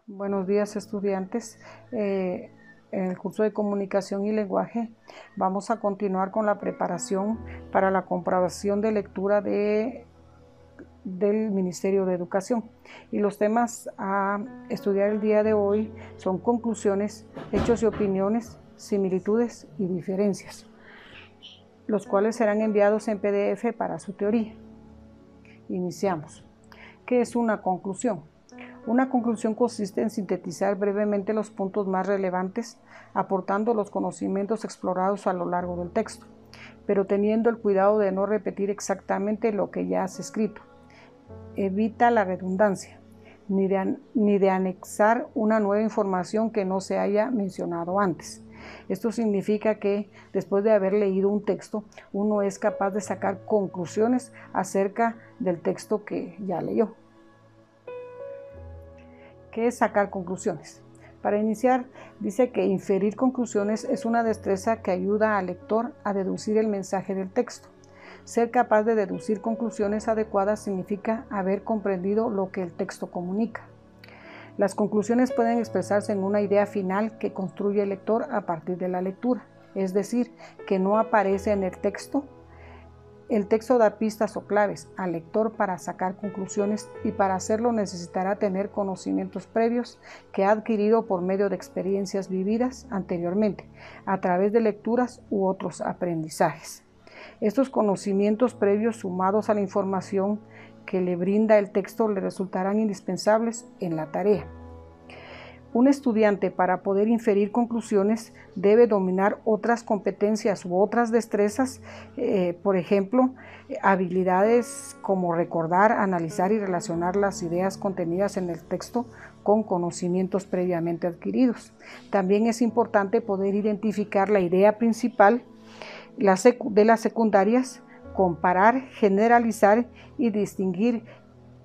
Buenos días, estudiantes. En el curso de Comunicación y Lenguaje vamos a continuar con la preparación para la comprobación de lectura del Ministerio de Educación. Y los temas a estudiar el día de hoy son conclusiones, hechos y opiniones, similitudes y diferencias, los cuales serán enviados en PDF para su teoría. Iniciamos. ¿Qué es una conclusión? Una conclusión consiste en sintetizar brevemente los puntos más relevantes, aportando los conocimientos explorados a lo largo del texto, pero teniendo el cuidado de no repetir exactamente lo que ya has escrito. Evita la redundancia, ni de anexar una nueva información que no se haya mencionado antes. Esto significa que después de haber leído un texto, uno es capaz de sacar conclusiones acerca del texto que ya leyó. ¿Qué es sacar conclusiones? Para iniciar, dice que inferir conclusiones es una destreza que ayuda al lector a deducir el mensaje del texto. Ser capaz de deducir conclusiones adecuadas significa haber comprendido lo que el texto comunica. Las conclusiones pueden expresarse en una idea final que construye el lector a partir de la lectura, es decir, que no aparece en el texto. El texto da pistas o claves al lector para sacar conclusiones y para hacerlo necesitará tener conocimientos previos que ha adquirido por medio de experiencias vividas anteriormente, a través de lecturas u otros aprendizajes. Estos conocimientos previos sumados a la información que le brinda el texto le resultarán indispensables en la tarea. Un estudiante, para poder inferir conclusiones, debe dominar otras competencias u otras destrezas, por ejemplo, habilidades como recordar, analizar y relacionar las ideas contenidas en el texto con conocimientos previamente adquiridos. También es importante poder identificar la idea principal de las secundarias, comparar, generalizar y distinguir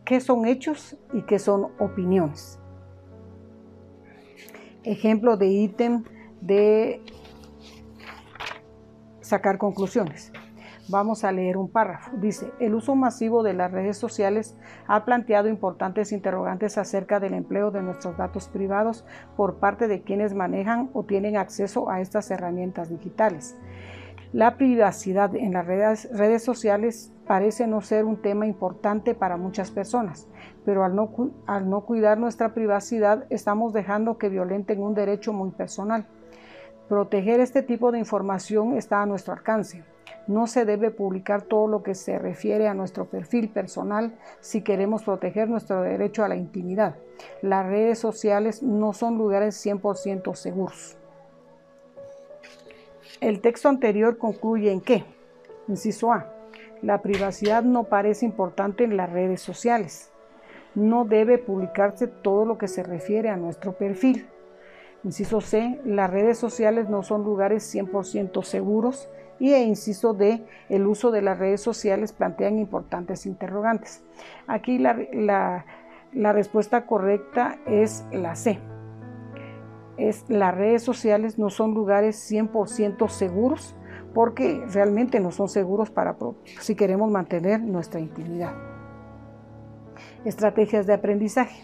qué son hechos y qué son opiniones. Ejemplo de ítem de sacar conclusiones. Vamos a leer un párrafo. Dice, el uso masivo de las redes sociales ha planteado importantes interrogantes acerca del empleo de nuestros datos privados por parte de quienes manejan o tienen acceso a estas herramientas digitales. La privacidad en las redes sociales parece no ser un tema importante para muchas personas, pero al no cuidar nuestra privacidad estamos dejando que violenten un derecho muy personal. Proteger este tipo de información está a nuestro alcance. No se debe publicar todo lo que se refiere a nuestro perfil personal si queremos proteger nuestro derecho a la intimidad. Las redes sociales no son lugares 100% seguros. El texto anterior concluye en que, inciso A, la privacidad no parece importante en las redes sociales. No debe publicarse todo lo que se refiere a nuestro perfil. Inciso C, las redes sociales no son lugares 100% seguros. Y inciso D, el uso de las redes sociales plantean importantes interrogantes. Aquí la respuesta correcta es la C. Las redes sociales no son lugares 100% seguros porque realmente no son seguros si queremos mantener nuestra intimidad. Estrategias de aprendizaje.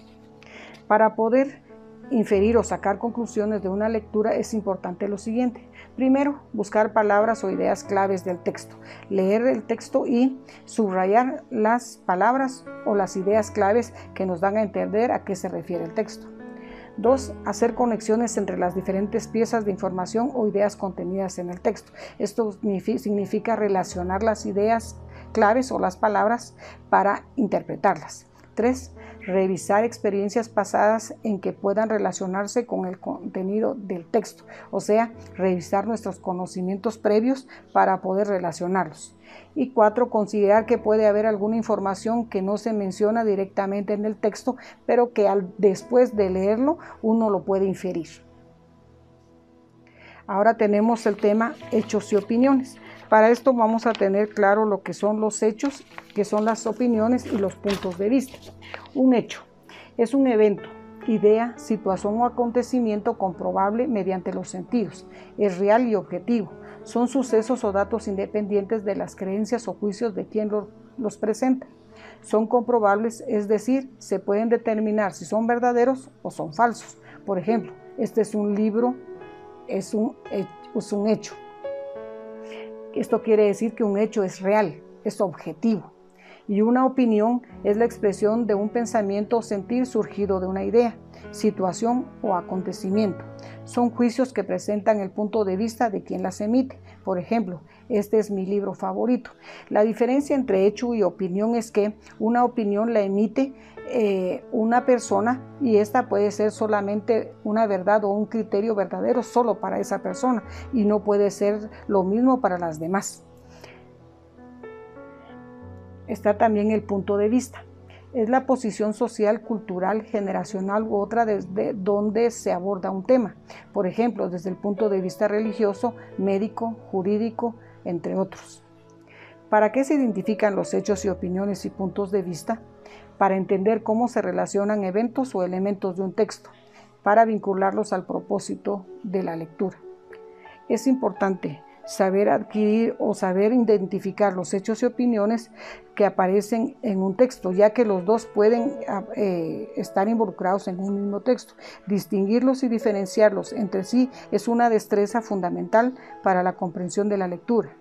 Para poder inferir o sacar conclusiones de una lectura es importante lo siguiente. Primero, buscar palabras o ideas claves del texto. Leer el texto y subrayar las palabras o las ideas claves que nos dan a entender a qué se refiere el texto. 2. Hacer conexiones entre las diferentes piezas de información o ideas contenidas en el texto. Esto significa relacionar las ideas claves o las palabras para interpretarlas. 3. Revisar experiencias pasadas en que puedan relacionarse con el contenido del texto, o sea, revisar nuestros conocimientos previos para poder relacionarlos. Y 4. Considerar que puede haber alguna información que no se menciona directamente en el texto, pero que después de leerlo uno lo puede inferir. Ahora tenemos el tema hechos y opiniones. Para esto vamos a tener claro lo que son los hechos, que son las opiniones y los puntos de vista. Un hecho es un evento, idea, situación o acontecimiento comprobable mediante los sentidos. Es real y objetivo. Son sucesos o datos independientes de las creencias o juicios de quien los presenta. Son comprobables, es decir, se pueden determinar si son verdaderos o son falsos. Por ejemplo, este es un libro, es un hecho. Esto quiere decir que un hecho es real, es objetivo. Y una opinión es la expresión de un pensamiento o sentir surgido de una idea, situación o acontecimiento. Son juicios que presentan el punto de vista de quien las emite. Por ejemplo, este es mi libro favorito. La diferencia entre hecho y opinión es que una opinión la emite una persona y esta puede ser solamente una verdad o un criterio verdadero solo para esa persona y no puede ser lo mismo para las demás. Está también el punto de vista. Es la posición social, cultural, generacional u otra desde donde se aborda un tema. Por ejemplo, desde el punto de vista religioso, médico, jurídico, entre otros. ¿Para qué se identifican los hechos y opiniones y puntos de vista? Para entender cómo se relacionan eventos o elementos de un texto, para vincularlos al propósito de la lectura. Es importante saber adquirir o saber identificar los hechos y opiniones que aparecen en un texto, ya que los dos pueden estar involucrados en un mismo texto. Distinguirlos y diferenciarlos entre sí es una destreza fundamental para la comprensión de la lectura.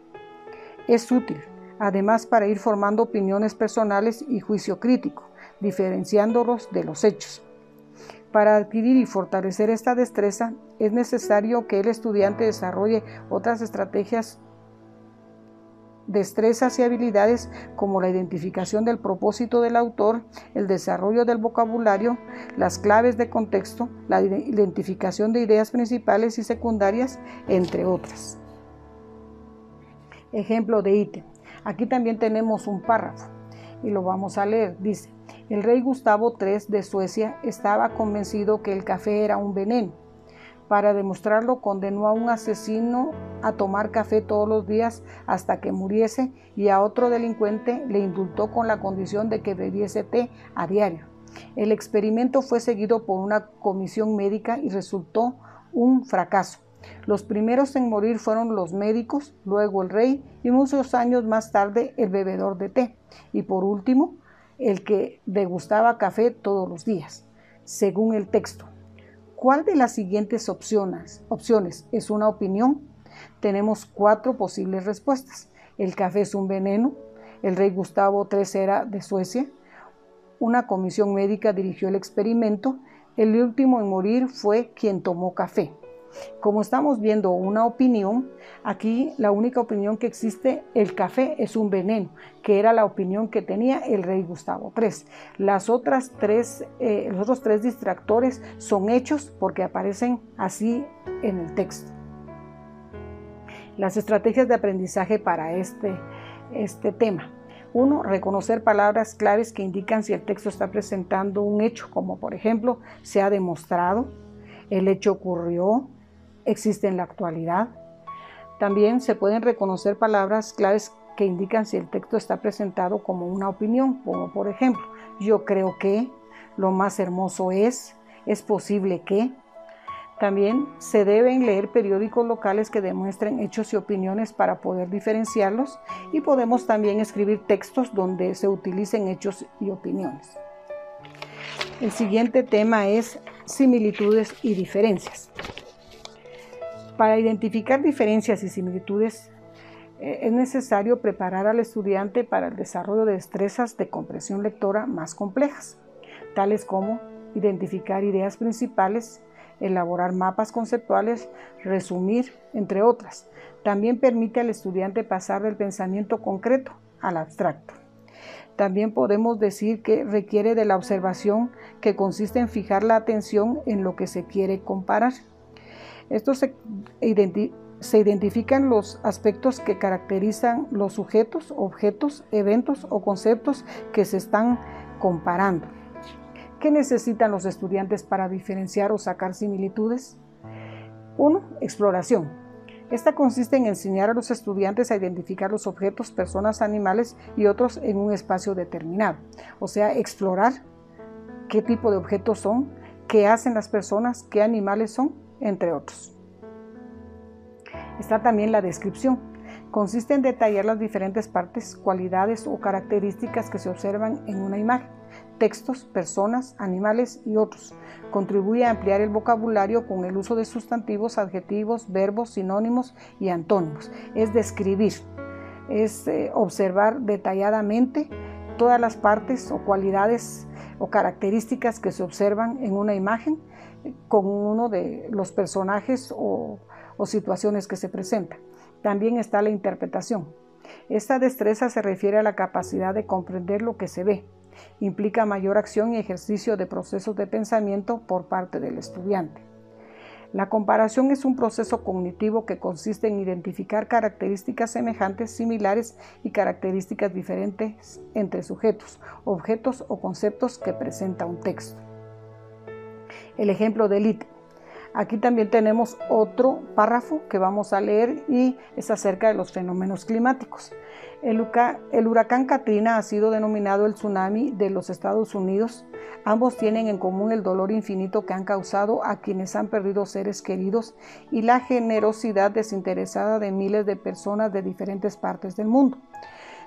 Es útil, además, para ir formando opiniones personales y juicio crítico, diferenciándolos de los hechos. Para adquirir y fortalecer esta destreza, es necesario que el estudiante desarrolle otras estrategias, destrezas y habilidades como la identificación del propósito del autor, el desarrollo del vocabulario, las claves de contexto, la identificación de ideas principales y secundarias, entre otras. Ejemplo de ítem. Aquí también tenemos un párrafo y lo vamos a leer. Dice: el rey Gustavo III de Suecia estaba convencido que el café era un veneno. Para demostrarlo, condenó a un asesino a tomar café todos los días hasta que muriese y a otro delincuente le indultó con la condición de que bebiese té a diario. El experimento fue seguido por una comisión médica y resultó un fracaso. Los primeros en morir fueron los médicos, luego el rey y muchos años más tarde el bebedor de té y por último el que degustaba café todos los días. Según el texto, ¿cuál de las siguientes opciones es una opinión? Tenemos 4 posibles respuestas. El café es un veneno, el rey Gustavo III era de Suecia, una comisión médica dirigió el experimento, el último en morir fue quien tomó café. Como estamos viendo una opinión, aquí la única opinión que existe, el café es un veneno, que era la opinión que tenía el rey Gustavo III. Los otros 3 distractores son hechos porque aparecen así en el texto. Las estrategias de aprendizaje para este tema. 1. Reconocer palabras claves que indican si el texto está presentando un hecho, como por ejemplo, se ha demostrado, el hecho ocurrió, existe en la actualidad. También se pueden reconocer palabras claves que indican si el texto está presentado como una opinión, como por ejemplo, yo creo que, lo más hermoso es posible que. También se deben leer periódicos locales que demuestren hechos y opiniones para poder diferenciarlos y podemos también escribir textos donde se utilicen hechos y opiniones. El siguiente tema es similitudes y diferencias. Para identificar diferencias y similitudes es necesario preparar al estudiante para el desarrollo de destrezas de comprensión lectora más complejas, tales como identificar ideas principales, elaborar mapas conceptuales, resumir, entre otras. También permite al estudiante pasar del pensamiento concreto al abstracto. También podemos decir que requiere de la observación, que consiste en fijar la atención en lo que se quiere comparar. Esto se identifican los aspectos que caracterizan los sujetos, objetos, eventos o conceptos que se están comparando. ¿Qué necesitan los estudiantes para diferenciar o sacar similitudes? 1. Exploración. Esta consiste en enseñar a los estudiantes a identificar los objetos, personas, animales y otros en un espacio determinado. O sea, explorar qué tipo de objetos son, qué hacen las personas, qué animales son, entre otros. Está también la descripción, Consiste en detallar las diferentes partes, cualidades o características que se observan en una imagen, textos, personas, animales y otros. Contribuye a ampliar el vocabulario con el uso de sustantivos, adjetivos, verbos, sinónimos y antónimos. Es describir, es observar detalladamente todas las partes o cualidades o características que se observan en una imagen con uno de los personajes o situaciones que se presentan. También está la interpretación. Esta destreza se refiere a la capacidad de comprender lo que se ve. Implica mayor acción y ejercicio de procesos de pensamiento por parte del estudiante. La comparación es un proceso cognitivo que consiste en identificar características semejantes, similares y características diferentes entre sujetos, objetos o conceptos que presenta un texto. El ejemplo del ítem. Aquí también tenemos otro párrafo que vamos a leer y es acerca de los fenómenos climáticos. El huracán Katrina ha sido denominado el tsunami de los Estados Unidos. Ambos tienen en común el dolor infinito que han causado a quienes han perdido seres queridos y la generosidad desinteresada de miles de personas de diferentes partes del mundo.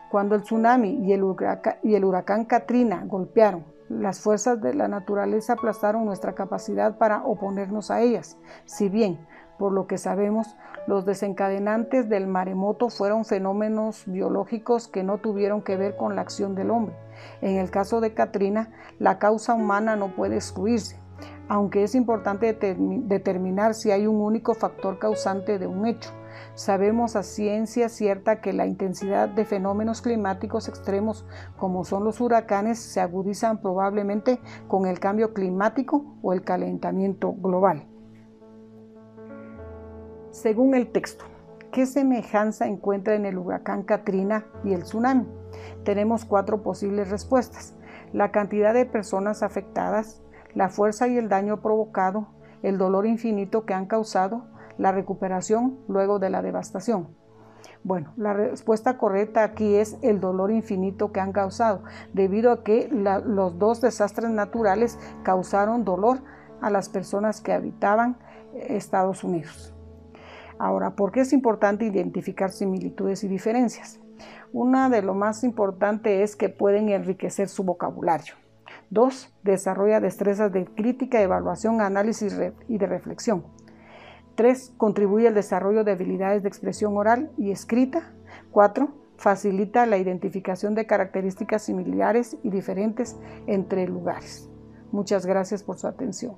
Cuando el tsunami y el huracán Katrina golpearon, las fuerzas de la naturaleza aplastaron nuestra capacidad para oponernos a ellas. Si bien, por lo que sabemos, los desencadenantes del maremoto fueron fenómenos biológicos que no tuvieron que ver con la acción del hombre. En el caso de Katrina, la causa humana no puede excluirse, aunque es importante determinar si hay un único factor causante de un hecho. Sabemos a ciencia cierta que la intensidad de fenómenos climáticos extremos, como son los huracanes, se agudizan probablemente con el cambio climático o el calentamiento global. Según el texto, ¿qué semejanza encuentra en el huracán Katrina y el tsunami? Tenemos 4 posibles respuestas: la cantidad de personas afectadas, la fuerza y el daño provocado, el dolor infinito que han causado, la recuperación luego de la devastación. Bueno, la respuesta correcta aquí es el dolor infinito que han causado, debido a que los 2 desastres naturales causaron dolor a las personas que habitaban Estados Unidos. Ahora, ¿por qué es importante identificar similitudes y diferencias? Una de lo más importante es que pueden enriquecer su vocabulario. 2. Desarrolla destrezas de crítica, evaluación, análisis y de reflexión. 3. Contribuye al desarrollo de habilidades de expresión oral y escrita. 4. Facilita la identificación de características similares y diferentes entre lugares. Muchas gracias por su atención.